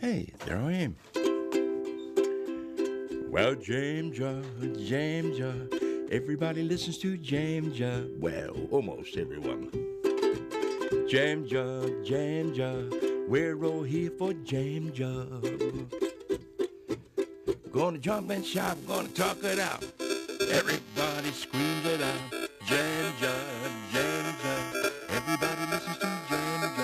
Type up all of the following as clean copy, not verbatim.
Hey, there I am. Well, James, everybody listens to James. Well, almost everyone. James, we're all here for James. Gonna jump and shout, gonna talk it out. Everybody screams it out. James, everybody listens to James.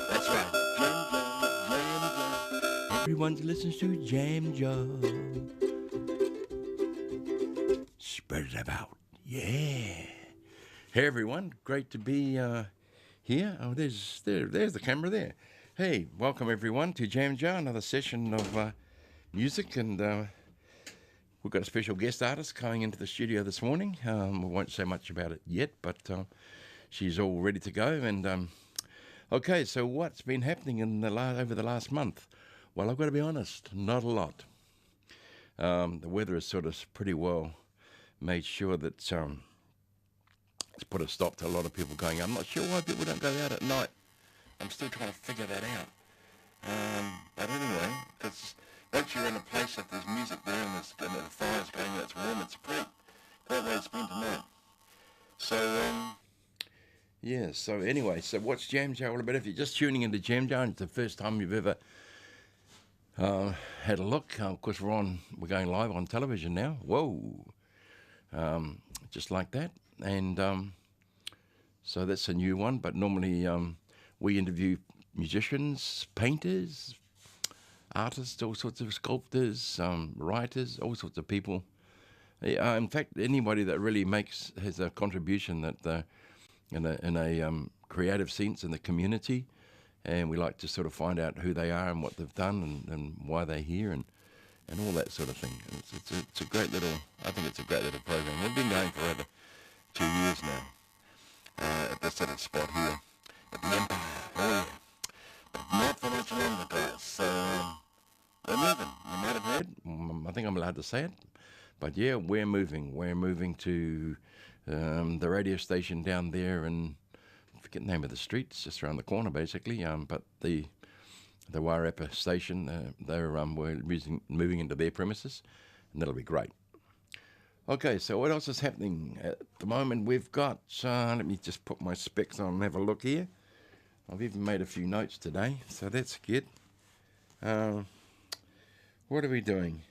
That's right, James. Everyone listens to James. Spread it about, yeah. Hey everyone, great to be here. Oh, there's the camera there. Hey, welcome everyone to Jam Jar, another session of music, and we've got a special guest artist coming into the studio this morning. We won't say much about it yet, but she's all ready to go. And okay, so what's been happening in over the last month? Well, I've got to be honest, not a lot. The weather has sort of pretty well made sure that it's put a stop to a lot of people going out. I'm not sure why people don't go out at night. I'm still trying to figure that out. But anyway, because once you're in a place that there's music there and the fire's going and it's warm, it's a great way to spend the night. So, yeah, so anyway, so what's Jam Jar all about? If you're just tuning into Jam Jar and it's the first time you've ever had a look, of course we're going live on television now. Whoa. Just like that. And so that's a new one, but normally we interview musicians, painters, artists, all sorts of sculptors, writers, all sorts of people. In fact, anybody that really has a contribution that in a creative sense in the community, and we like to sort of find out who they are and what they've done and why they're here and all that sort of thing. It's a great little, I think it's a great little program. We've been going for over 2 years now at this little spot here at the Empire. Oh yeah. But not for much longer, guys. So we're moving. You might have heard. I think I'm allowed to say it. But yeah, we're moving. We're moving to the radio station down there, and I forget the name of the street. It's just around the corner, basically. But the Wairarapa station, we're moving into their premises, and that'll be great. Okay, so what else is happening at the moment? We've got, let me just put my specs on and have a look here. I've even made a few notes today, so that's good. What are we doing?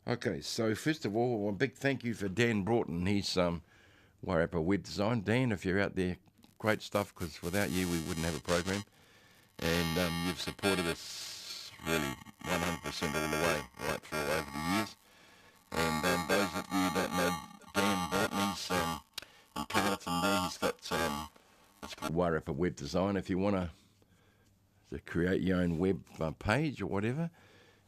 Okay, so first of all, a big thank you for Dan Broughton. He's Wairarapa Web Design. Dan, if you're out there, great stuff, because without you, we wouldn't have a program. And you've supported us really 100% all the way, right through over the years. And those of you who don't know Dan Broughton's in Carlton there, he's got it's called Wairarapa Web Design. If you want to create your own web page or whatever,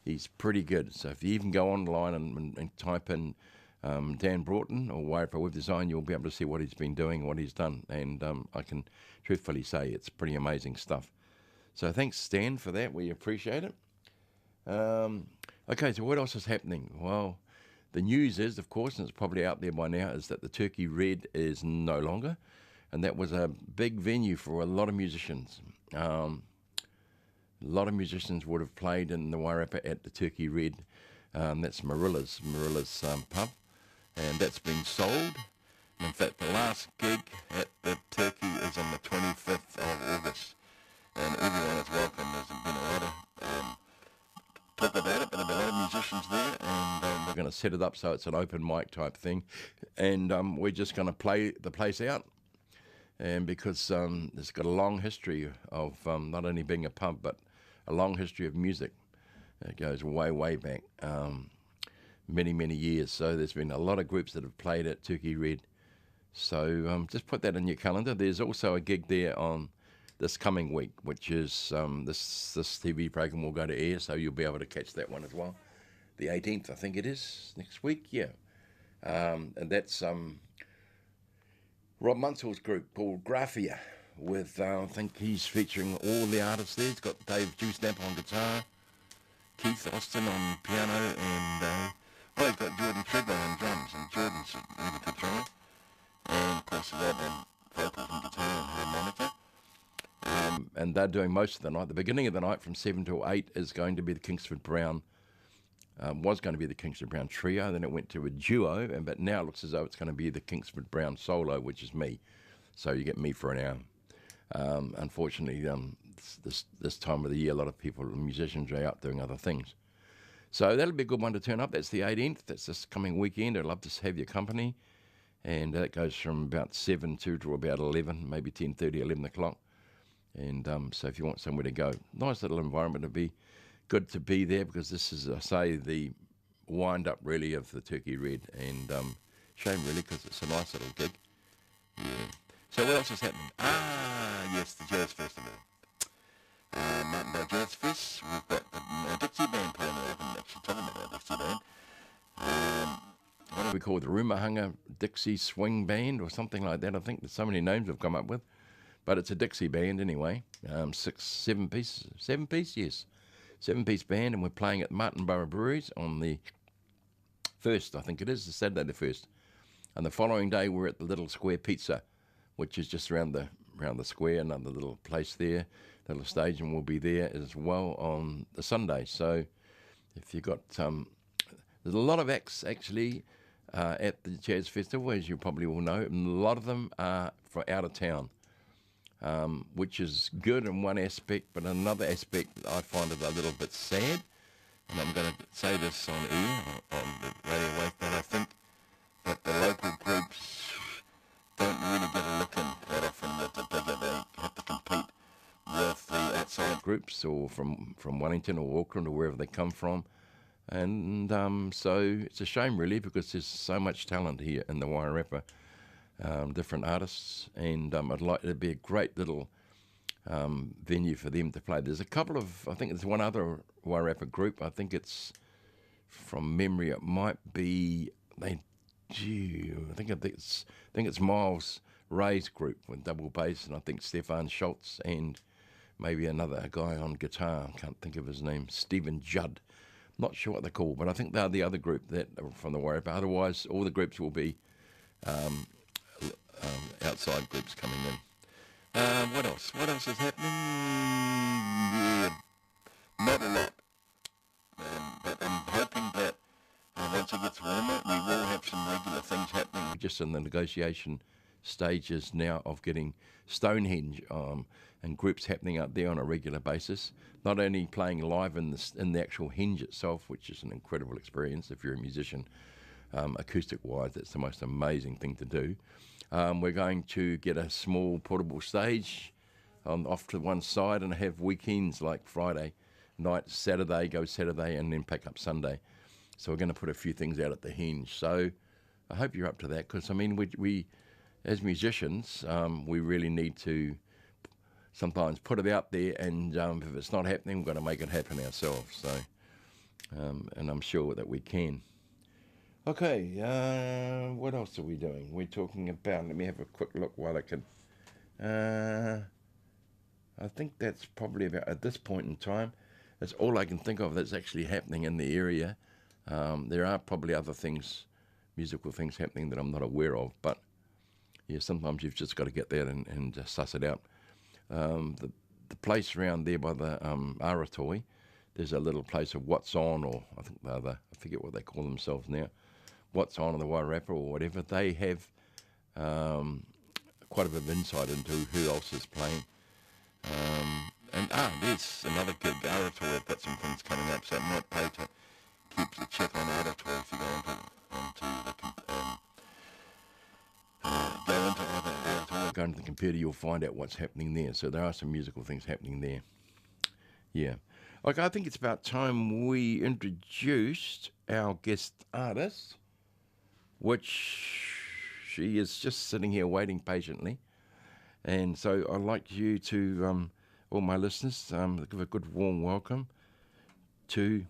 he's pretty good. So if you even go online and type in Dan Broughton or Wairarapa Web Design, you'll be able to see what he's been doing, what he's done. And I can truthfully say it's pretty amazing stuff. So thanks, Stan, for that. We appreciate it. Okay, so what else is happening? Well, the news is, of course, and it's probably out there by now, is that the Turkey Red is no longer. And that was a big venue for a lot of musicians. A lot of musicians would have played in the Wairarapa at the Turkey Red. That's Marilla's pub. And that's been sold. In fact, the last gig at the Turkey is on the 25th of August. And everyone is welcome. There's been a lot of talk about it, but there'll be a lot of musicians there, and we're going to set it up so it's an open mic type thing, and we're just going to play the place out, and because it's got a long history of not only being a pub, but a long history of music. It goes way back, many years, so there's been a lot of groups that have played at Turkey Red, so just put that in your calendar. There's also a gig there on this coming week, which is this TV program will go to air, so you'll be able to catch that one as well. The 18th, I think it is, next week, yeah. And that's Rob Munsell's group called Graphia, with, I think he's featuring all the artists there. He's got Dave Dewsnap on guitar, Keith Austin on piano, and he's got Jordan Treadwell on drums, and Jordan's really good drummer. And of course, he's got vocals and guitar and harmonica. and they're doing most of the night. The beginning of the night from 7 till 8 is going to be the Kingsford Brown, was going to be the Kingsford Brown trio, then it went to a duo, but now it looks as though it's going to be the Kingsford Brown solo, which is me. So you get me for an hour. Unfortunately, this time of the year, a lot of people, musicians, are out doing other things. So that'll be a good one to turn up. That's the 18th. That's this coming weekend. I'd love to have your company. And that goes from about 7 to about 11, maybe 10:30, 11 o'clock. And so if you want somewhere to go, nice little environment. It'd be good to be there because this is, I say, the wind-up, really, of the Turkey Red. And shame, really, because it's a nice little gig. Yeah. So what else is happening? Yes, the Jazz Festival. Martindale Jazz Fest. We've got the Dixie Band playing. I haven't actually told them about Dixie Band. What do we call it? The Rumahanger Dixie Swing Band or something like that. I think there's so many names we've come up with. But it's a Dixie band anyway. 7-piece, yes. 7-piece band, and we're playing at Martinborough Breweries on the 1st, I think it is, the Saturday the 1st. And the following day we're at the Little Square Pizza, which is just around the square, another little place there, little stage, and we'll be there as well on the Sunday. So if you've got, there's a lot of acts actually at the Jazz Festival, as you probably all know, and a lot of them are from out of town, which is good in one aspect, but another aspect I find it a little bit sad, and I'm going to say this on air, on the radio wave, but I think that the local groups don't really get a look in that often, that the bigger they have to compete with the outside groups, or from Wellington or Auckland or wherever they come from. And so it's a shame, really, because there's so much talent here in the Wairarapa, different artists, and I'd like it to be a great little venue for them to play. There's a couple of, I think there's one other Wairarapa group, I think it's, from memory, it might be, I think it's Miles Ray's group with double bass, and I think Stefan Schultz and maybe another guy on guitar, I can't think of his name, Stephen Judd. Not sure what they're called, but I think they're the other group that are from the Wairarapa. Otherwise, all the groups will be outside groups coming in. What else? What else is happening? Yeah, not a lot. But I'm hoping that once it gets warmer, we will have some regular things happening. We're just in the negotiation stages now of getting Stonehenge and groups happening out there on a regular basis. Not only playing live in the actual henge itself, which is an incredible experience if you're a musician, acoustic-wise, that's the most amazing thing to do. We're going to get a small portable stage off to one side and have weekends like Friday night, Saturday, and then pack up Sunday. So we're going to put a few things out at the henge. So I hope you're up to that, because, I mean, we as musicians, we really need to sometimes put it out there, and if it's not happening, we've got to make it happen ourselves. So, and I'm sure that we can. Okay, what else are we doing? We're talking about, let me have a quick look while I can. I think that's probably about, at this point in time, that's all I can think of that's actually happening in the area. There are probably other things, musical things happening that I'm not aware of, but yeah, sometimes you've just got to get there and just suss it out. The place around there by the Aratoi, there's a little place of What's On, or I think I forget what they call themselves now, What's On in the Wairarapa or whatever. They have quite a bit of insight into who else is playing. And there's another gig, Aratoi have got some things coming up, so it might pay to keep the check on Aratoi if you go into go into the computer, you'll find out what's happening there. So there are some musical things happening there. Yeah. Okay, I think it's about time we introduced our guest artist, which she is just sitting here waiting patiently. And so I'd like you to, all my listeners, give a good warm welcome to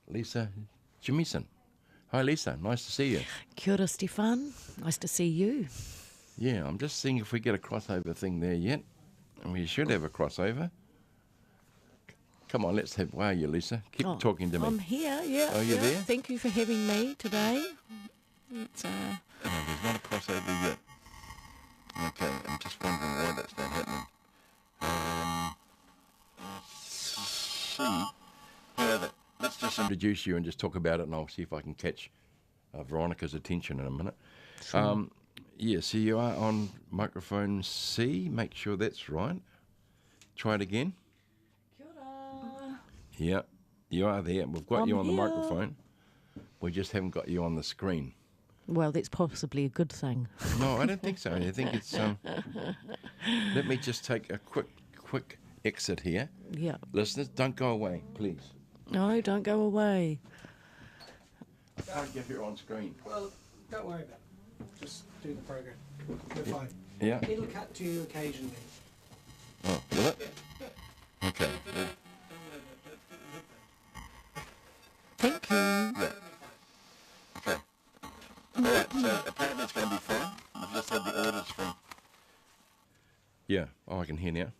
Lisa Jamieson. Hi, Lisa. Nice to see you. Kia ora, Stefan. Nice to see you. Yeah, I'm just seeing if we get a crossover thing there yet. And we should have a crossover. Come on, let's have... Where are you, Lisa? Keep talking to me. I'm here, yeah. Are you there? Thank you for having me today. It's, there's not a crossover yet. Okay, I'm just wondering why that's not happening. See. Let's just introduce you and just talk about it, and I'll see if I can catch Veronica's attention in a minute. Sure. Yeah, so you are on microphone C. Make sure that's right. Try it again. Kia ora. Yeah, you are there. We've got you I'm on the here. microphone. We just haven't got you on the screen. Well, that's possibly a good thing. No, I don't think so. I think it's... let me just take a quick exit here. Yeah. Listeners, don't go away, please. No, don't go away. I can't get her on screen. Well, don't worry about it. Just do the program. We're fine. Yeah? It'll cut to you occasionally. Oh, will it? Okay. Thank you. Yeah. Okay. Alright, so apparently it's going to be fine. I've just had the orders from... Yeah, I can hear now.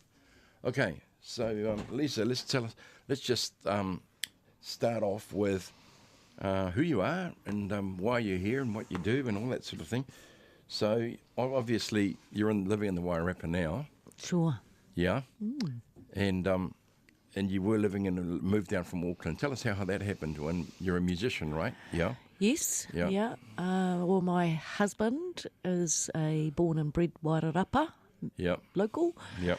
Okay, so Lisa, let's just start off with who you are and why you're here and what you do and all that sort of thing. So obviously you're living in the Wairarapa now, Sure. yeah, and you were moved down from Auckland. Tell us how that happened. When you're a musician, right? Yeah. Yes. Yeah. Yeah. Well, my husband is a born and bred Wairarapa Yeah. local. Yeah.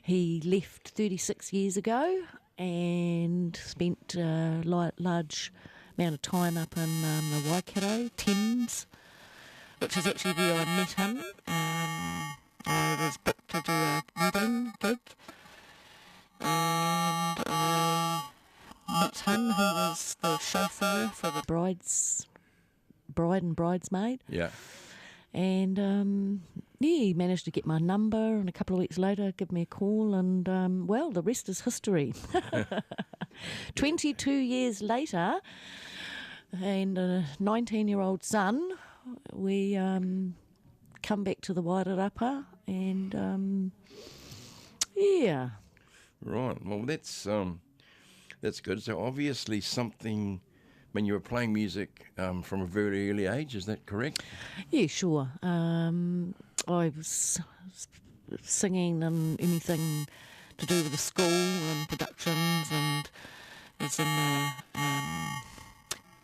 He left 36 years ago and spent a large amount of time up in the Waikato, Thames, which is actually where I met him. I was booked to do a wedding gig, and I met him, who was the chauffeur for the bride and bridesmaid. Yeah. And he managed to get my number, and a couple of weeks later give me a call, and well, the rest is history. 22 years later, and a 19-year-old son, we come back to the Wairarapa, and yeah. Right. Well, that's good. So obviously something. When you were playing music from a very early age, is that correct? Yeah, sure. I was singing and anything to do with the school and productions, and was in the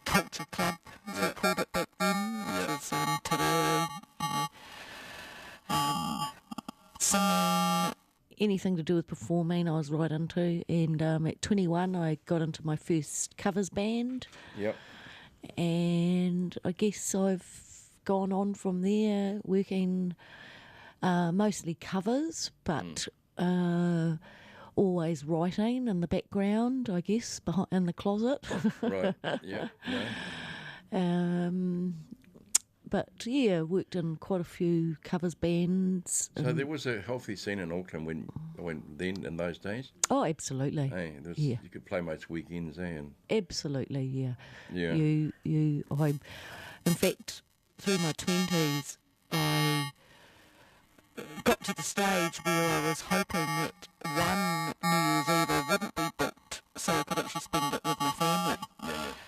culture club, as we called it back then, which was Te Reo, singing, anything to do with performing I was right into, and at 21 I got into my first covers band. Yep. And I guess I've gone on from there working mostly covers, but always writing in the background, I guess, in the closet. Right. Yeah. No. But yeah, worked in quite a few covers bands. So there was a healthy scene in Auckland when then in those days. Oh, absolutely. Hey, Yeah. You could play most weekends, and Absolutely, yeah. Yeah. In fact, through my 20s, I got to the stage where I was hoping that one New Year's Eve I wouldn't be booked, so I could actually spend it with my family.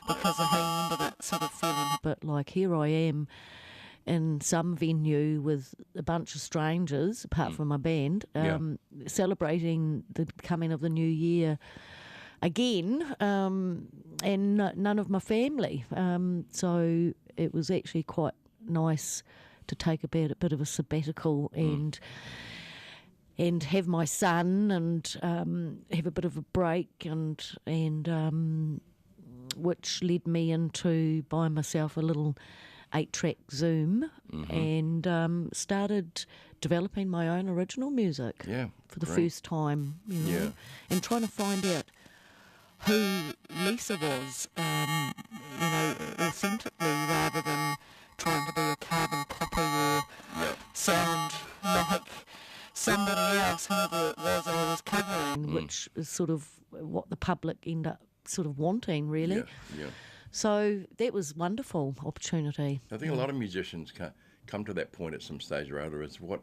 Because I ended up sort of feeling a bit like, here I am in some venue with a bunch of strangers, apart from my band, celebrating the coming of the new year again, and none of my family. So it was actually quite nice to take a bit of a sabbatical and have my son and have a bit of a break, and which led me into buying myself a little 8-track Zoom and started developing my own original music for the first time, and trying to find out who Lisa was, authentically, rather than trying to be a carbon copy or sound like somebody else, whoever it was I was covering, which is sort of what the public end up sort of wanting, really. Yeah. So that was a wonderful opportunity. I think a lot of musicians come to that point at some stage or other. It's what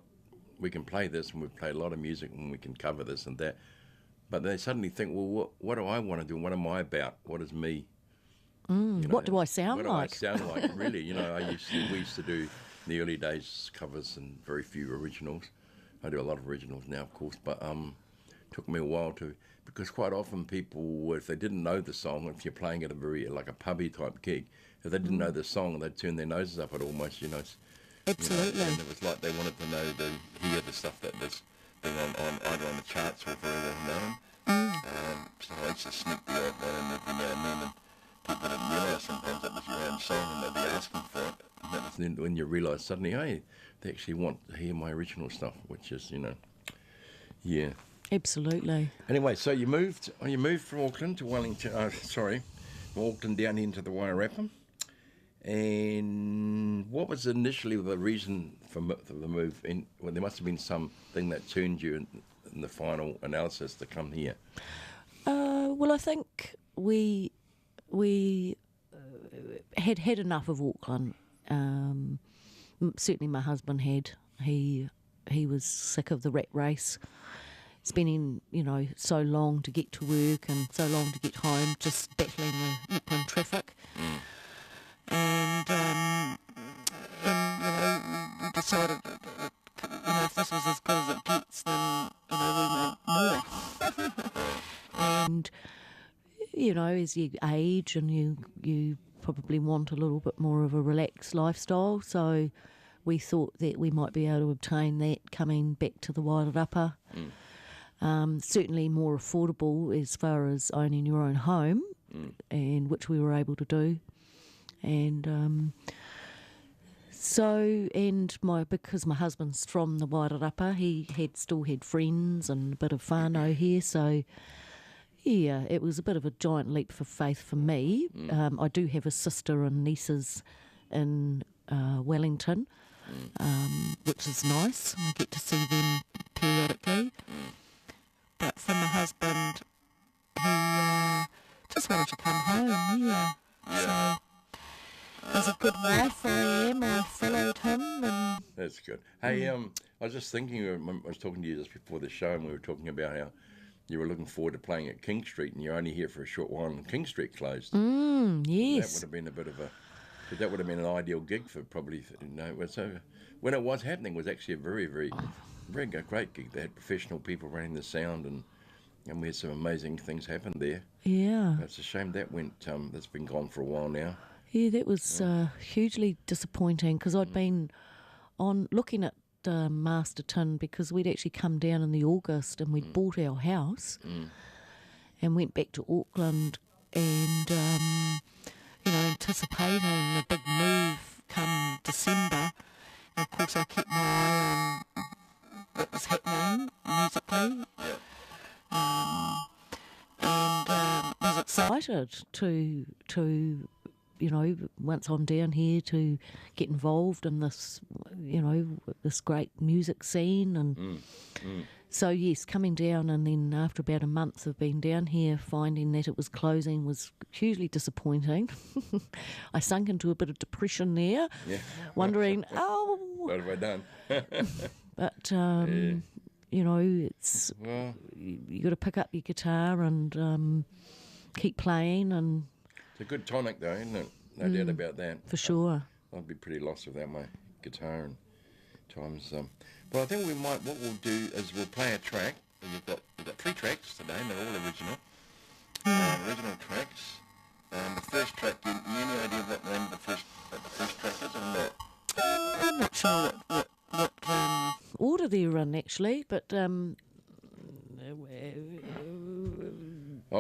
we can play this, and we've played a lot of music, and we can cover this and that. But they suddenly think, well, what do I want to do? What am I about? What is me? What do I sound like? What do I sound like, really? We used to do, in the early days, covers and very few originals. I do a lot of originals now, of course, but took me a while to, because quite often people, if they didn't know the song, if you're playing at a very, like a pubby type gig, if they didn't know the song, they'd turn their noses up at almost, Absolutely. and it was like they wanted to know, hear the stuff that was being on either on the charts or very well known. So I used to sneak the odd one in every now and then, and people didn't realise sometimes that was your own song and they'd be asking for it. And that was then when you realise suddenly, hey, they actually want to hear my original stuff, which is, yeah. Absolutely. Anyway, so you moved from Auckland to Wellington, from Auckland down into the Wairarapa. And what was initially the reason for the move? Well, there must have been something that turned you in the final analysis to come here. Well, I think we had enough of Auckland. Certainly, my husband had. He was sick of the rat race, spending so long to get to work and so long to get home, just battling the Auckland traffic. And we decided that, if this was as good as it gets, then, we want more. And, as you age and you probably want a little bit more of a relaxed lifestyle, so we thought that we might be able to obtain that coming back to the Wairarapa. Certainly more affordable as far as owning your own home, and which we were able to do. And because my husband's from the Wairarapa, he still had friends and a bit of whānau here, so yeah, it was a bit of a giant leap for faith for me. I do have a sister and nieces in Wellington, which is nice. I get to see them periodically. But for my husband, he just wanted to come home, yeah. So, as a good wife I am, I followed him. And that's good. Hey, I was just thinking, I was talking to you just before the show, and we were talking about how you were looking forward to playing at King Street, and you're only here for a short while, and King Street closed. Yes. That would have been that would have been an ideal gig for probably, so when it was happening, it was actually a very, very, very great gig. They had professional people running the sound, and we had some amazing things happen there. Yeah. It's a shame that that's been gone for a while now. Yeah, that was hugely disappointing, because I'd been looking at Masterton, because we'd actually come down in the August and we'd bought our house and went back to Auckland and, anticipating the big move come December. And of course I kept my eye on what was happening musically. And was excited to once I'm down here, to get involved in this, this great music scene. And so, yes, coming down, and then after about a month of being down here, finding that it was closing was hugely disappointing. I sunk into a bit of depression there, wondering, what have I done? But, it's, you got to pick up your guitar and keep playing. And it's a good tonic, though, isn't it? No doubt about that. For sure. I'd be pretty lost without my guitar and times. But I think what we'll do is we'll play a track. We've got 3 tracks today, and they're all original. Original tracks. The first track, any idea what the name of the first track is or not? I'm not sure what order they're in, actually, but I'll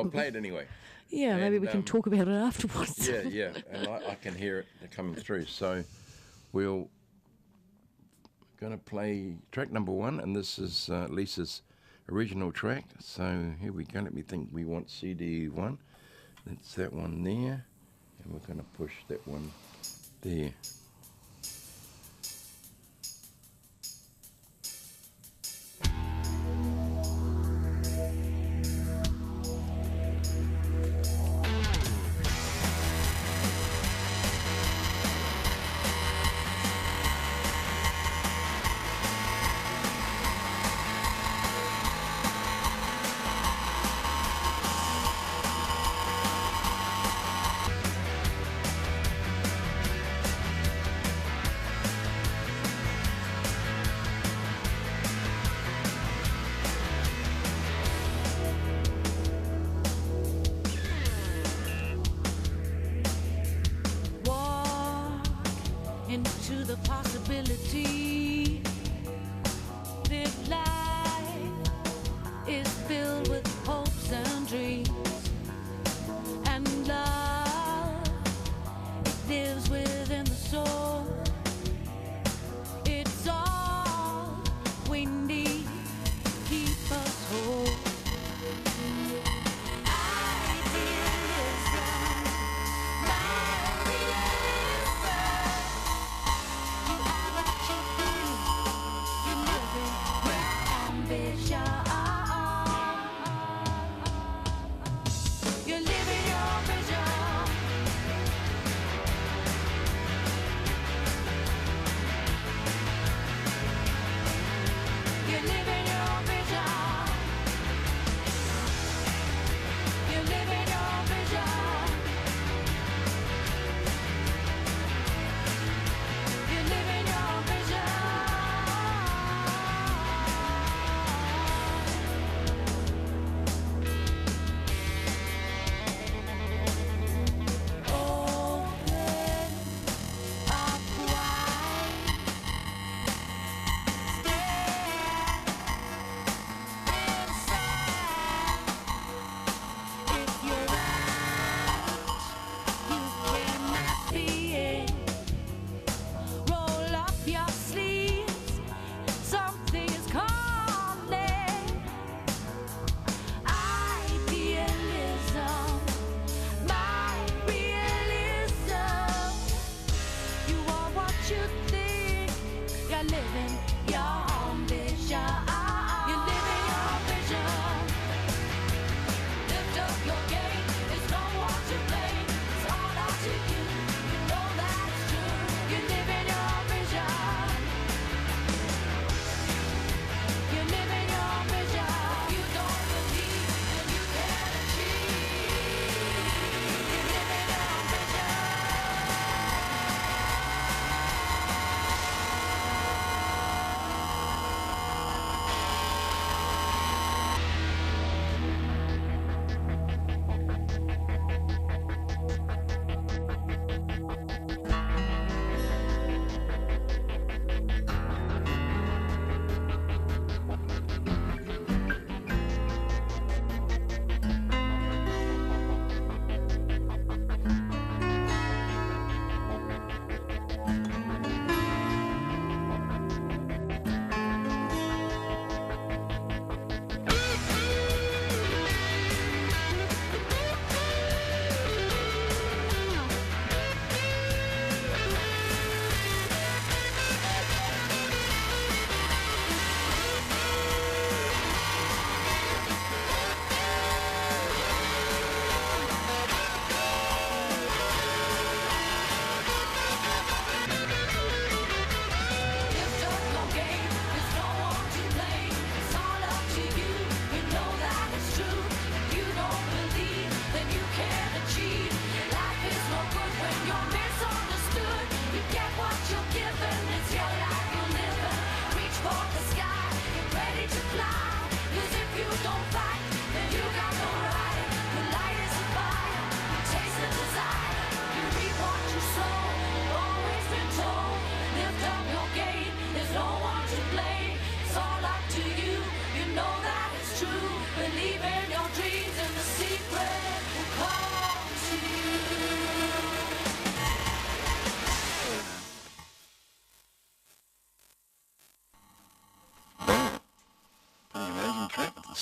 play it anyway. Yeah, and maybe we can talk about it afterwards. Yeah, and I can hear it coming through. So we're going to play track number 1, and this is Lisa's original track. So here we go. Let me think. We want CD 1. That's that one there, and we're going to push that one there.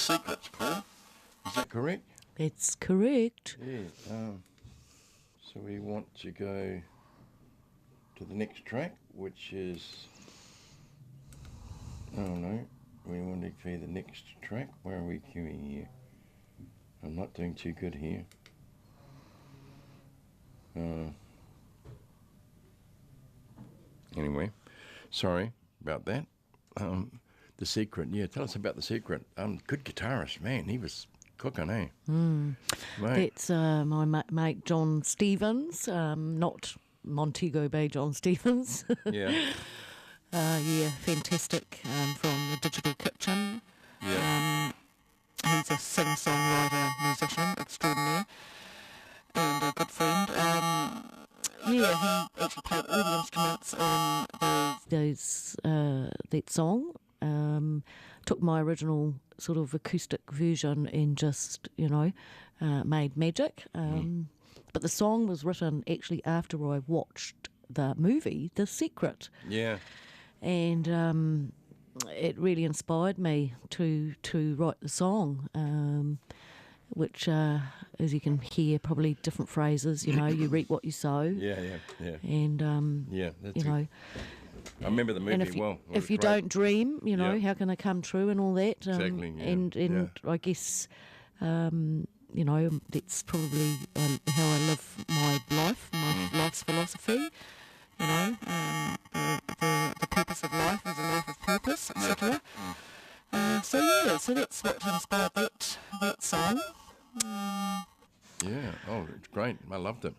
Secret's called. Is that correct? It's correct. Yeah. So we want to go to the next track, which is... Oh no, we want to play the next track. Where are we queuing here? I'm not doing too good here. Anyway, sorry about that. The Secret, yeah, tell us about The Secret. Good guitarist, man, he was cooking, eh? Mate. That's my mate John Stevens, not Montego Bay John Stevens. Yeah. Yeah, fantastic, from the Digital Kitchen. Yeah. He's a singer-songwriter, musician extraordinaire, and a good friend. Yeah, he actually played all the instruments on that song. Took my original sort of acoustic version and just, made magic. But the song was written actually after I watched the movie, The Secret. Yeah. And it really inspired me to write the song, which, as you can hear, probably different phrases. You reap what you sow. Yeah. And yeah, that's I remember the movie and if you, well. If you don't dream, how can they come true and all that? Exactly. Yeah. And I guess, that's probably how I live my life, my life's philosophy. The purpose of life is a life of purpose, etc. So that's what inspired that song. Yeah. Oh, it's great. I loved it.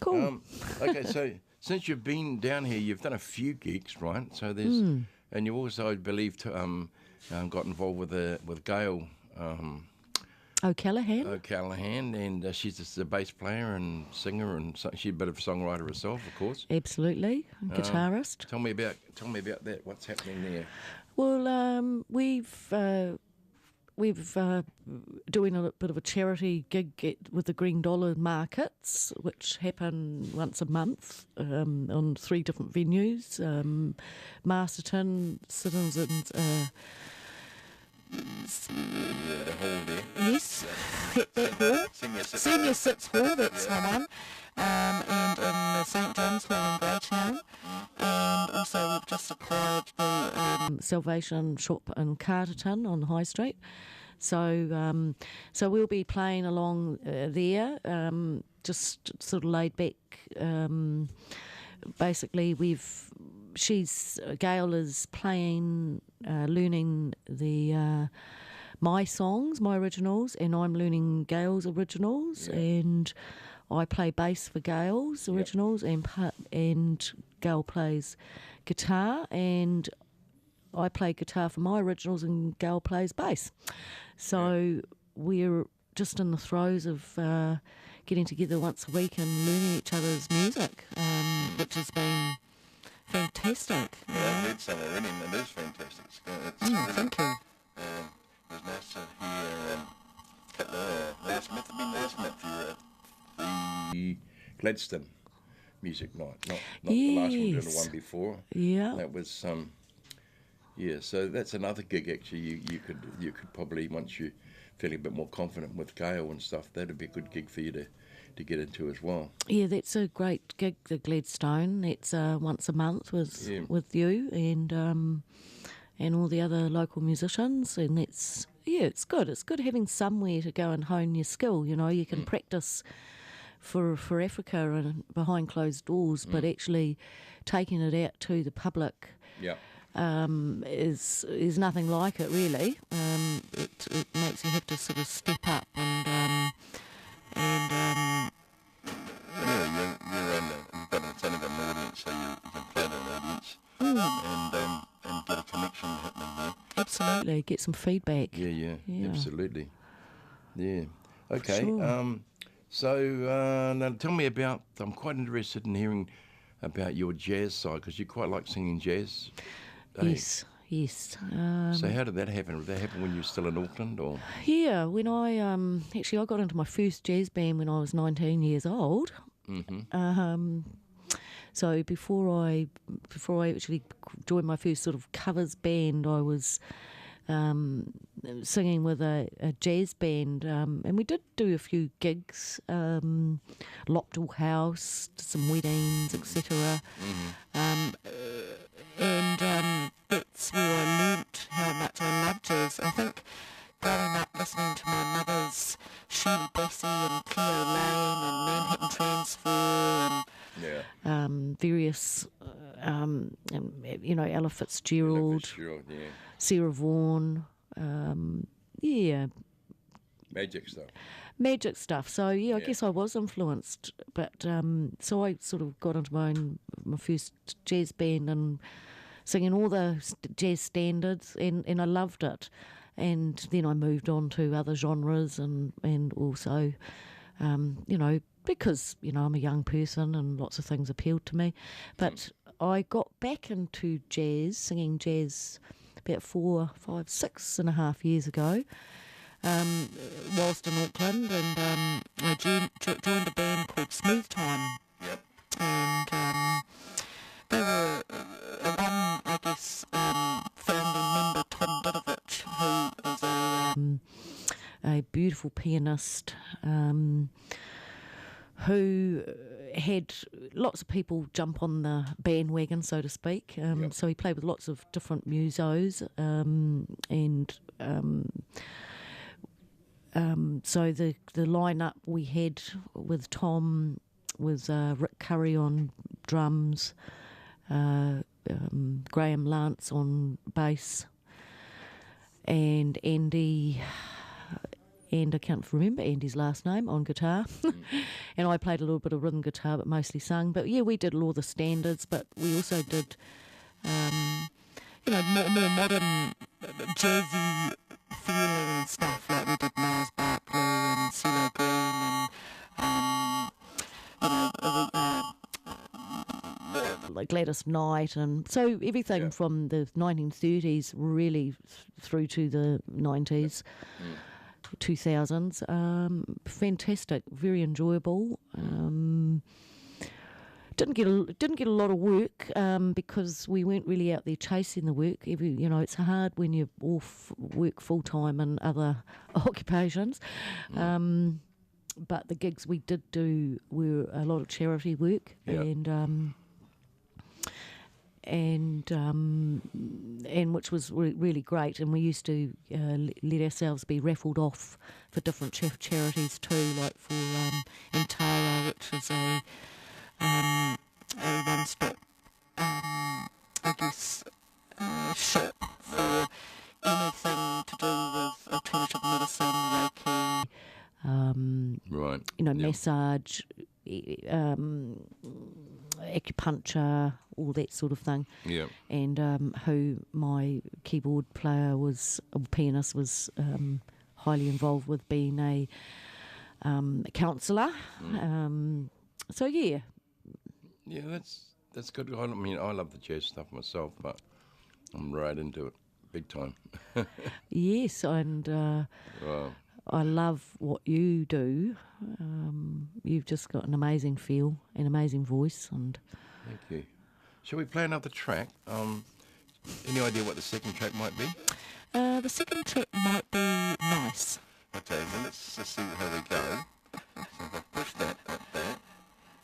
Cool. Okay, so since you've been down here, you've done a few gigs, right? So there's, and you also, I believe, got involved with Gail O'Callaghan, and she's just a bass player and singer, and she's a bit of a songwriter herself, of course. Absolutely, guitarist. Tell me about that. What's happening there? Well, we've doing a bit of a charity gig with the Green Dollar markets, which happen once a month on 3 different venues: Masterton, Citizens. The hall there. Yes, that hall. Senior Sits Hall, that's the one. And in the St John's Hall in Greytown. And also we've just acquired the Salvation Shop in Carterton on High Street. So we'll be playing along there, just sort of laid back. Basically, Gail is playing, learning the my songs, my originals, and I'm learning Gail's originals, and I play bass for Gail's originals, and Gail plays guitar, and I play guitar for my originals, and Gail plays bass. So we're just in the throes of getting together once a week and learning each other's music, which has been fantastic. Yeah, I've heard some already, and it is fantastic. Thank you. It was nice to hear last month. I've been last month here at the Gladstone Music Night, not the last one, but the one before. Yeah. That was so that's another gig actually. You could probably, once you feeling a bit more confident with Gail and stuff, that'd be a good gig for you to get into as well. Yeah, that's a great gig, the Gladstone. That's once a month with you and all the other local musicians, and it's good. It's good having somewhere to go and hone your skill. You can practice for Africa and behind closed doors, but actually taking it out to the public. Yeah. Is nothing like it really. It makes you have to sort of step up and you've got in front of an audience, so you can play to an audience and get a connection happening there. Absolutely, get some feedback. Yeah, absolutely. Yeah. Okay. Sure. So now tell me about. I'm quite interested in hearing about your jazz side, because you quite like singing jazz. Yes. So how did that happen? Did that happen when you were still in Auckland, or? Yeah, when I I got into my first jazz band when I was 19 years old. Mm-hmm. So before I actually joined my first sort of covers band, I was singing with a jazz band, and we did do a few gigs, Lopdell House, some weddings, etc. And that's where I learnt how much I love jazz. I think growing up listening to my mother's Shirley Bassey and Cleo Lane and Manhattan Transfer and various, Ella Fitzgerald, Sarah Vaughan, magic stuff. So I guess I was influenced, but so I sort of got into my first jazz band and singing all the jazz standards, and I loved it. And then I moved on to other genres and also, because, I'm a young person and lots of things appealed to me. But I got back into jazz, singing jazz about 4, 5, 6.5 years ago, whilst in Auckland, and I joined a band called Smooth Time. Yep. And they were one, I guess, founding member, Tom Vidovich, who is a beautiful pianist, who had lots of people jump on the bandwagon, so to speak. So he played with lots of different musos, so the lineup we had with Tom was Rick Curry on drums, Graham Lance on bass, and Andy, and I can't remember Andy's last name, on guitar. And I played a little bit of rhythm guitar, but mostly sung. But we did all the standards, but we also did, more modern, jazzy feeling stuff, like we did Miles Barkley and CeeLo Green and, like Gladys Knight, and so everything from the 1930s really through to the 90s. 2000s. Fantastic, very enjoyable. Didn't get a lot of work because we weren't really out there chasing the work. It's hard when you all work full time in other occupations. But the gigs we did do were a lot of charity work, and which was really great. And we used to let ourselves be raffled off for different charities too, like for Intara, which is a one-stop, shop for anything to do with alternative medicine, Reiki, massage, acupuncture, all that sort of thing. Yeah. And who my keyboard player pianist was highly involved with, being a counsellor. So yeah. Yeah, that's good. I mean, I love the jazz stuff myself, but I'm right into it, big time. Yes, and Wow. I love what you do. You've just got an amazing feel, an amazing voice, and thank you. Shall we play another track? Any idea what the second track might be? The second track might be Nice. Okay, then let's just see how we go. So if I push that like that,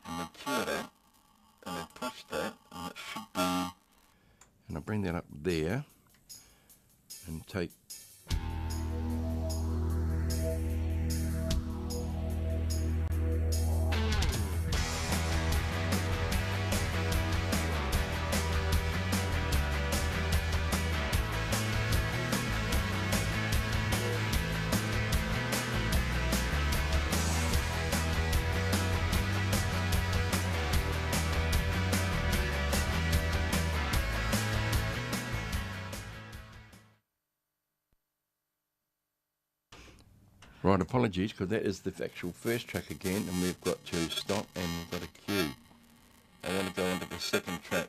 and then cue that, and then push that, and it should be... And I bring that up there, and take... Right, apologies, because that is the actual first track again, and we've got to stop and we've got a cue. I want to go into the second track.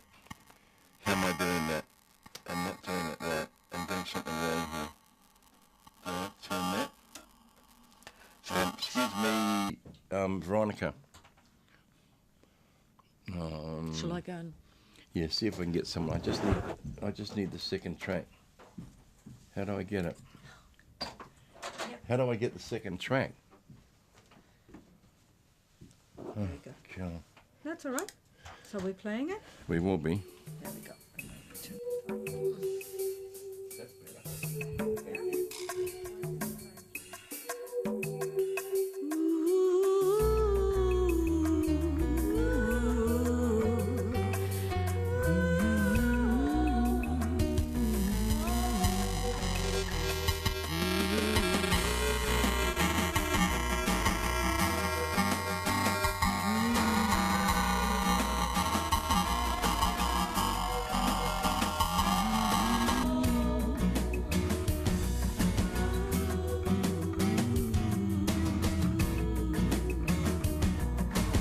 How am I doing that? I'm not doing it right. I'm doing something wrong here. Turn that. So, excuse me, Veronica. Shall I go and... Yeah, see if we can get some. I just need the second track. How do I get it? Yep. How do I get the second track? There we go. Cool. That's all right. So we're playing it? We will be. There we go. That's better. Thank you.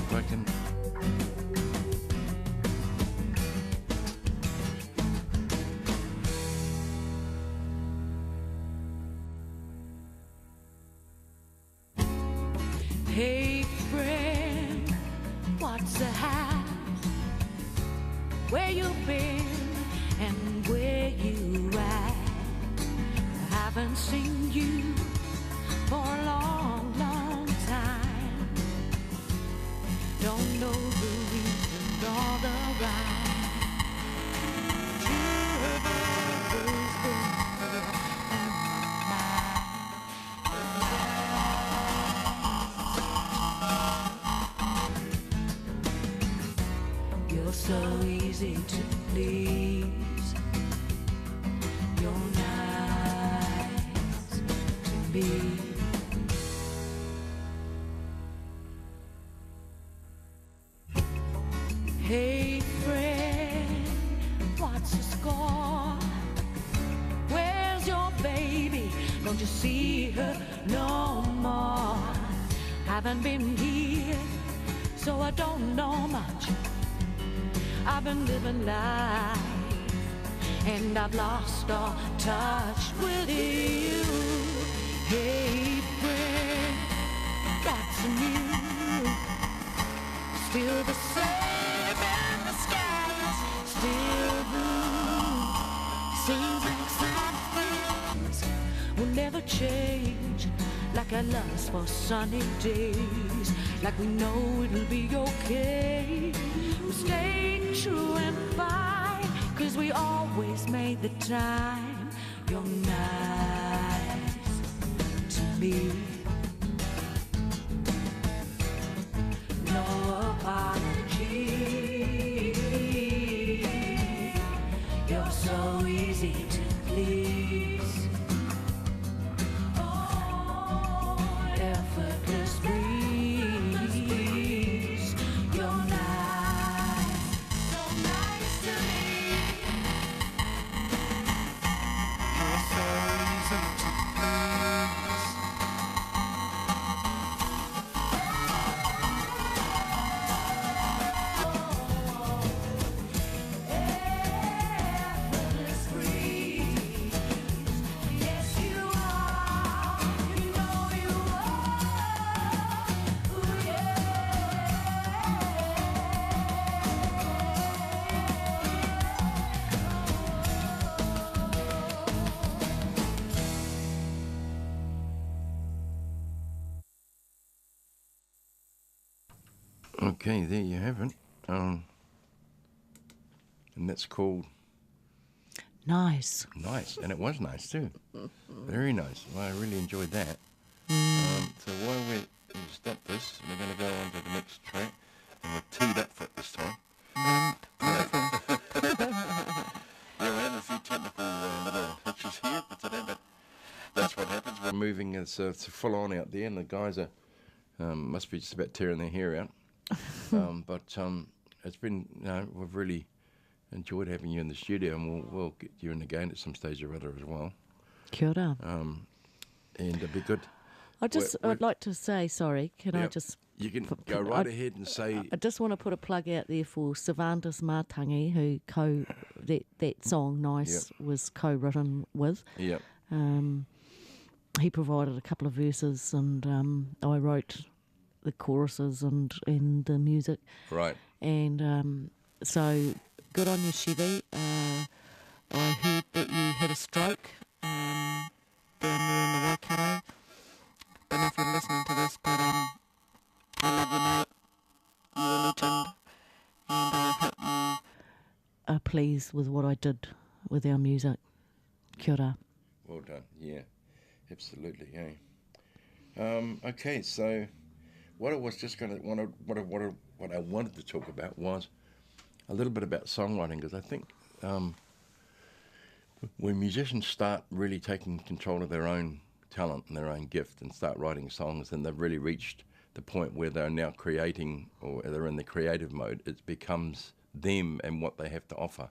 If I can. Hey friend, what's the hat? Where you been and where you at? I haven't seen you for a long, long time. Don't know the reason or the rhyme. You have always been on my mind. You're so easy to please. You're nice to me. Hey friend, what's the score? Where's your baby? Don't you see her no more? Haven't been here, so I don't know much. I've been living life, and I've lost all touch with you. Hey friend, what's new? Still the same, and the skies still blue. Seems like some things will never change, like our lust for sunny days, like we know it'll be okay. We'll stay true and fine, 'cause we always made the time. You're nice to me. No apology. You're so easy to please. Effortless breeze. You're nice, so nice to me. You're so easy to please. Effortless breeze. Yes, you are. You know you are. Ooh, Okay, there you have it. And that's called Nice. Nice, and it was nice too. Very nice. Well, I really enjoyed that. So while we stop this, we're going to go on to the next track, and we're teed up for it this time. Yeah, we had a few technical little hitches here for today, but that's what happens. We're moving, it's full on out there, and the guys are must be just about tearing their hair out. But it's been, we've really enjoyed having you in the studio, and we'll get you in again at some stage or other as well. Kia ora. And it'd be good. I'd like to say, sorry, can I Yep. just... You can go right ahead and say... I just want to put a plug out there for Cervantes Matangi, who that song, Nice, was co-written with. Yep. He provided a couple of verses, and I wrote the choruses and the music. Right. And so, good on you, Chevy. I heard that you had a stroke. down there in the Waikato. Don't know if you're listening to this, but I love you, mate. You're a legend, and I hope you are pleased with what I did with our music. Kia ora. Well done. Yeah, absolutely. Yeah. Okay, so what I was just going to what I wanted to talk about was a little bit about songwriting, because I think when musicians start really taking control of their own talent and their own gift and start writing songs, then they've really reached the point where they're now creating, or they're in the creative mode. It becomes them and what they have to offer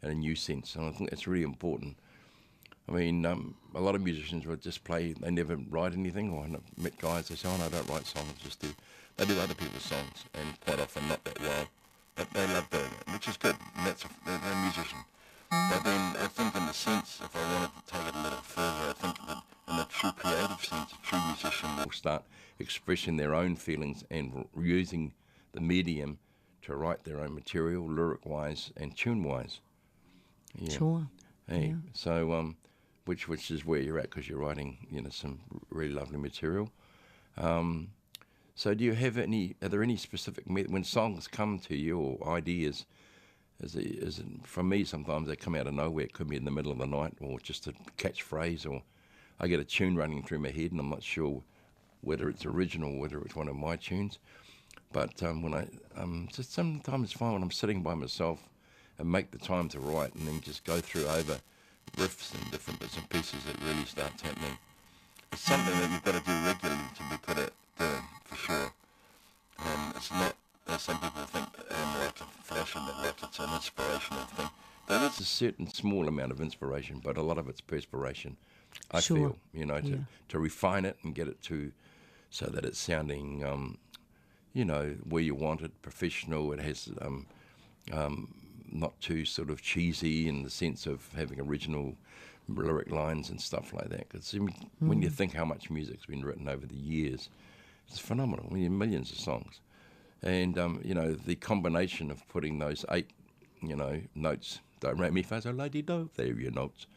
in a new sense, and I think that's really important. I mean, a lot of musicians would just play, they never write anything, or I've met guys, they say, oh no, I don't write songs, they do other people's songs, and quite often not that well, but they love doing it, which is good, and they're a musician. But then I think in the sense, if I wanted to take it a little further, I think that in the true creative sense, a true musician will start expressing their own feelings and using the medium to write their own material, lyric-wise and tune-wise. Yeah. Sure. Hey, Yeah. so, which is where you're at, because you're writing, some really lovely material. So do you have are there any specific, when songs come to you or ideas, for me sometimes they come out of nowhere. It could be in the middle of the night, or just a catchphrase, or I get a tune running through my head and I'm not sure whether it's original or whether it's one of my tunes. But when I just sometimes it's fine when I'm sitting by myself and make the time to write, and then just go through over riffs and different bits and pieces that really starts happening. It's something that you've got to do regularly to be good at doing, for sure. It's not, as some people think, like a fashion, that like it's an inspirational thing. There is a certain small amount of inspiration, but a lot of it's perspiration, I Sure. feel, to refine it and get it so that it's sounding, where you want it, professional. It has not too sort of cheesy in the sense of having original lyric lines and stuff like that. Because when you think how much music's been written over the years, it's phenomenal. Millions of songs. And, the combination of putting those 8, notes, do, re, mi, fa, sol, la, ti, do, there are your notes,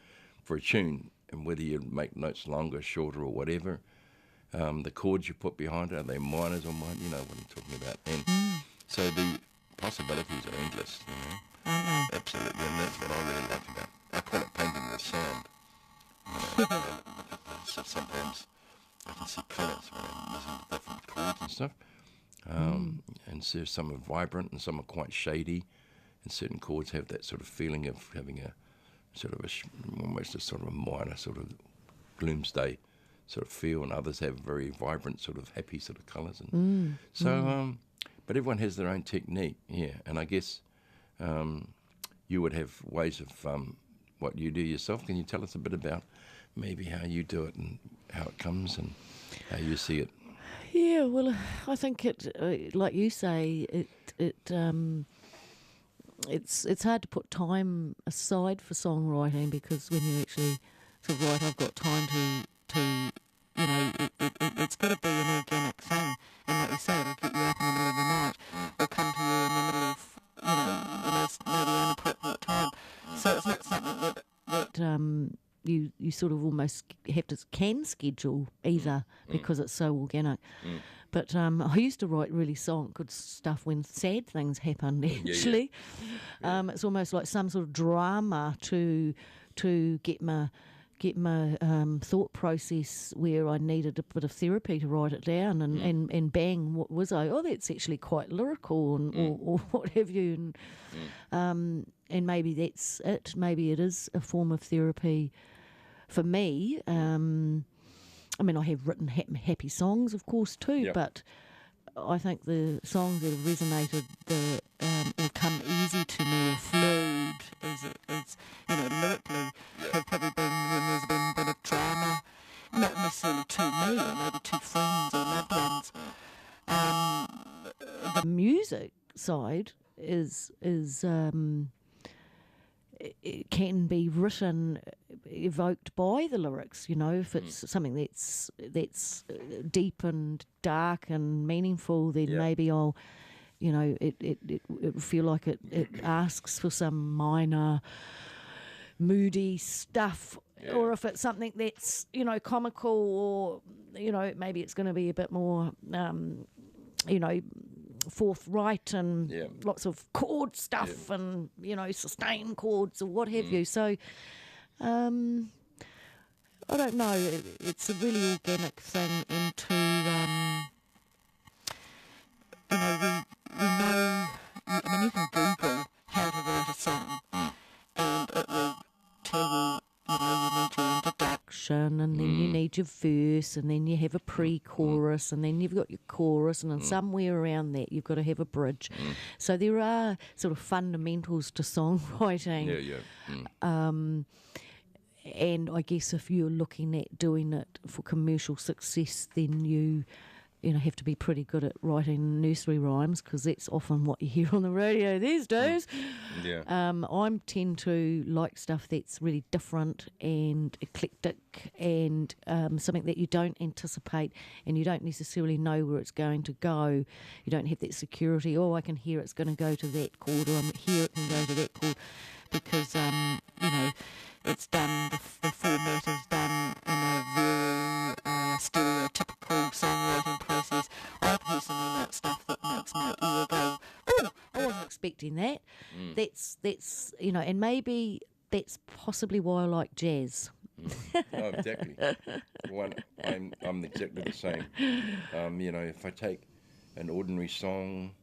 for a tune, and whether you make notes longer, shorter, or whatever, the chords you put behind it, are they minors or minor, you know what I'm talking about. And so the possibilities are endless, Aren't they? Absolutely, and that's what I really like about it. I call it painting with sound. So sometimes I can see colours when I'm listening to different chords and stuff. And so some are vibrant and some are quite shady, and certain chords have that sort of feeling of having a sort of almost a sort of a minor sort of gloomsday sort of feel, and others have very vibrant sort of happy sort of colours. And but everyone has their own technique, and I guess you would have ways of what you do yourself. Can you tell us a bit about maybe how you do it and how it comes and how you see it? Yeah, well, I think like you say, it's hard to put time aside for songwriting, because when you actually sort of write, I've got time to it's got to be an organic thing, and like you say, it'll get you up in the middle of the night, or come to you in the middle of the most maybe inappropriate time. So it's not something that you sort of almost can schedule either, because it's so organic. But I used to write really good stuff when sad things happened, actually. It's almost like some sort of drama to get my thought process where I needed a bit of therapy to write it down, and bang, what was I? Oh, that's actually quite lyrical, or what have you. And maybe that's it. Maybe it is a form of therapy for me. I mean, I have written happy songs, of course, too, but I think the songs that have resonated or come easy to me or flowed as lyrically, have probably been when there's been a bit of drama, not necessarily to me, or maybe to friends or loved ones. The music side is it can be written, evoked by the lyrics, if it's something that's deep and dark and meaningful, then maybe I'll, it feel like it asks for some minor moody stuff, Yeah. or if it's something that's, you know, comical, or, you know, maybe it's going to be a bit more, you know, forthright and Yeah. lots of chord stuff and, you know, sustain chords or what have you. So, I don't know. It's a really organic thing into, you know, we know, I mean, you can Google how to write a song and it will tell you, you know, you need your introduction and then you need your verse and then you have a pre-chorus and then you've got your chorus and then somewhere around that you've got to have a bridge. So there are sort of fundamentals to songwriting. And I guess if you're looking at doing it for commercial success, then you know, have to be pretty good at writing nursery rhymes, because that's often what you hear on the radio these days. I tend to like stuff that's really different and eclectic and something that you don't anticipate and you don't necessarily know where it's going to go. You don't have that security, oh, I can hear it's going to go to that chord, or I hear it can go to that chord, because, you know, it's done, the format is done in a very stereotypical songwriting process. I personally like stuff that makes my ear go, oh, I wasn't expecting that. That's you know, and maybe that's possibly why I like jazz. Oh, exactly. I'm exactly the same. You know, if I take an ordinary song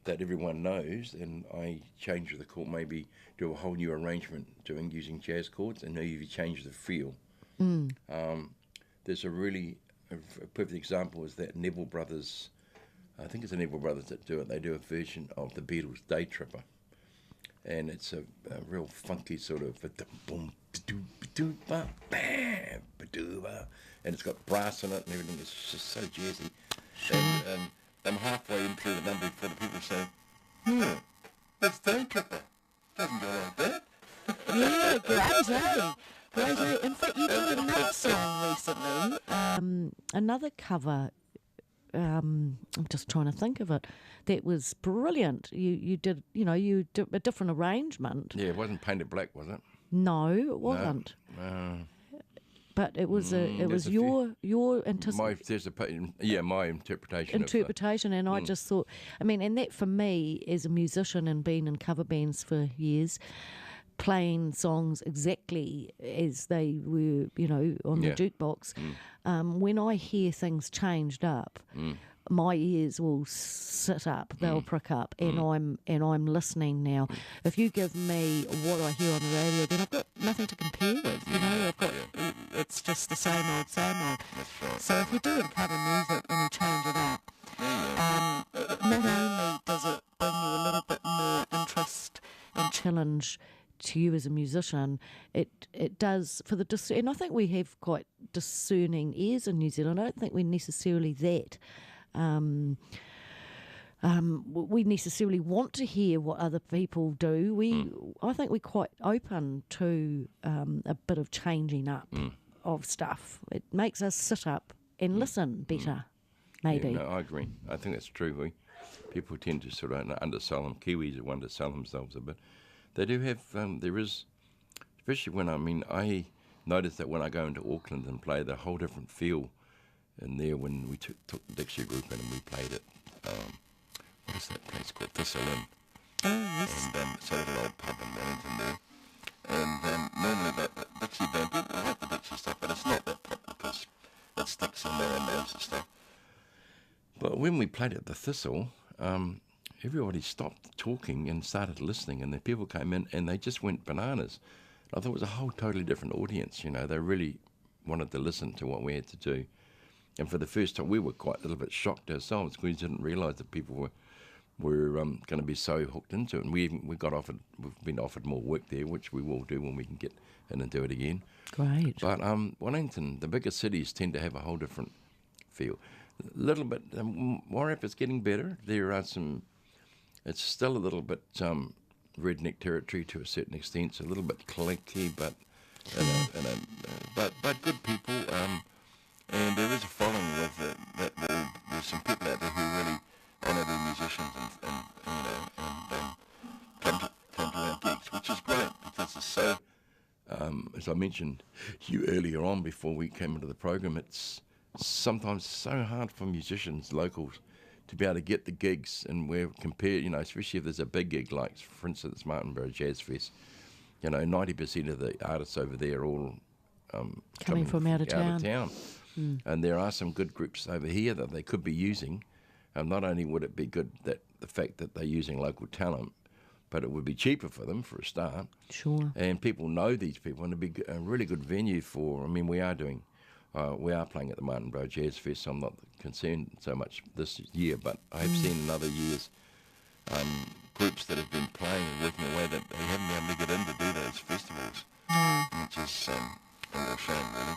that everyone knows and I change the chord, maybe do a whole new arrangement using jazz chords, and maybe you change the feel. There's a perfect example is that Neville Brothers, I think it's the Neville Brothers that do it. They do a version of the Beatles' Day Tripper, and it's a real funky sort of boom, ba bam, and it's got brass in it and everything. It's just so jazzy. And I'm halfway in through the number before the people say, that's Day Tripper. Doesn't go like that. Yeah, great. In fact, you did another song recently, another cover. I'm just trying to think of it. That was brilliant. You did a different arrangement. Yeah, it wasn't Painted Black, was it? No, it wasn't. No. But it was your anticipation. My interpretation. And I just thought, I mean, and that for me as a musician and being in cover bands for years, playing songs exactly as they were, you know, on the jukebox. When I hear things changed up, my ears will sit up, they'll prick up, and I'm listening now. If you give me what I hear on the radio, then I've got nothing to compare with. You know, it's just the same old. So if you're doing cover music and you change it up, not only does it bring you a little bit more interest and challenge to you as a musician, it does for the and I think we have quite discerning ears in New Zealand. I don't think we're necessarily that. We necessarily want to hear what other people do. I think we're quite open to a bit of changing up of stuff. It makes us sit up and listen better, maybe. Yeah, no, I agree. I think that's true. People tend to sort of undersell them. Kiwis are undersell themselves a bit. They do have, there is, especially when, I noticed that when I go into Auckland and play, the whole different feel in there when we took the Dixie group in and we played at, what is that place called? Thistle Inn. Oh, yes. And it's a little old pub in Wellington there. And normally that Dixie band, people like the Dixie stuff, but it's not that pop because it sticks in there and there's and stuff. But when we played at the Thistle, everybody stopped talking and started listening, and the people came in and they just went bananas. I thought it was a whole totally different audience, you know. They really wanted to listen to what we had to do. And for the first time, we were quite a little bit shocked ourselves because we didn't realise that people were going to be so hooked into it. And we've been offered more work there, which we will do when we can get in and do it again. Great. But Wellington, the bigger cities tend to have a whole different feel. A little bit, Wairarapa's getting better. There are some... It's still a little bit redneck territory to a certain extent. It's a little bit cliquey, but but good people. And there is a following with there's some people out there who really honour their musicians and come to our gigs, which is brilliant because it's so as I mentioned you earlier on before we came into the program, it's sometimes so hard for musicians, locals, to be able to get the gigs, and we're compared, especially if there's a big gig like, for instance, Martinborough Jazz Fest. 90% of the artists over there are all Coming from out of town. And there are some good groups over here that they could be using. Not only would it be good that the fact that they're using local talent, but it would be cheaper for them for a start. Sure. And people know these people, and it'd be a really good venue for. We are playing at the Martinborough Jazz Fest. So I'm not concerned so much this year, but I have seen in other years groups that have been playing and working away that they haven't been able to get in to do those festivals, which is a real shame, really.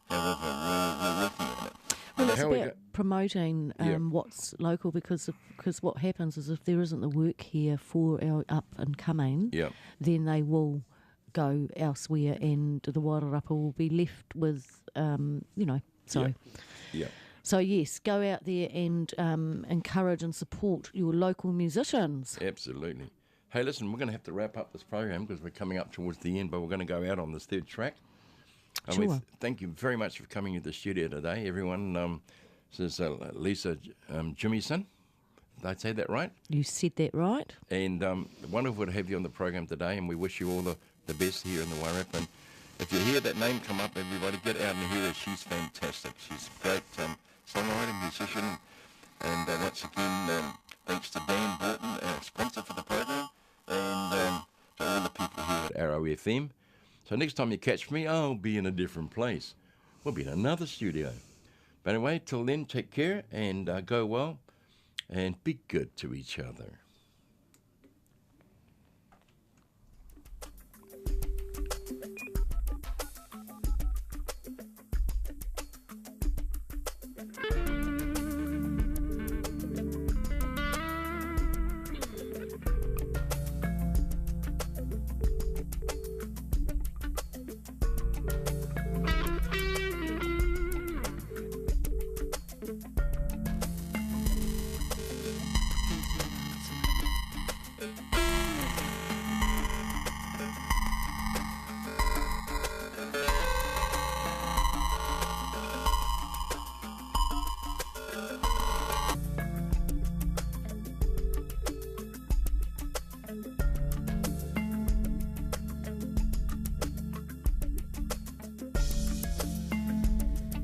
We're working on it. Well, it's How we about promoting what's local, because what happens is if there isn't the work here for our up and coming, then they will go elsewhere, and the Wairarapa will be left with, so. Yeah. So yes, go out there and encourage and support your local musicians. Absolutely. Hey, listen, we're going to have to wrap up this program because we're coming up towards the end, but we're going to go out on this third track. Sure. Thank you very much for coming to the studio today, everyone. This is Lisa Jimmyson. Did I say that right? You said that right. And wonderful to have you on the program today, and we wish you all the best here in the Wairarapa. And if you hear that name come up, everybody get out and hear her. She's fantastic. She's a great songwriter, musician, and once again, thanks to Dan Burton, our sponsor for the program, and to all the people here at Arrow FM. So next time you catch me, I'll be in a different place. We'll be in another studio. But anyway, till then, take care and go well, and be good to each other.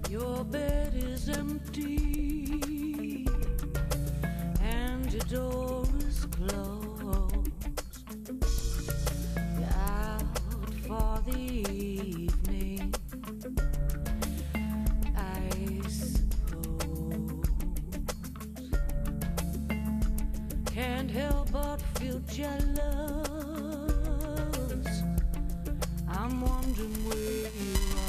Your bed is empty and your door is closed. You're out for the evening, I suppose. Can't help but feel jealous. I'm wondering where you are.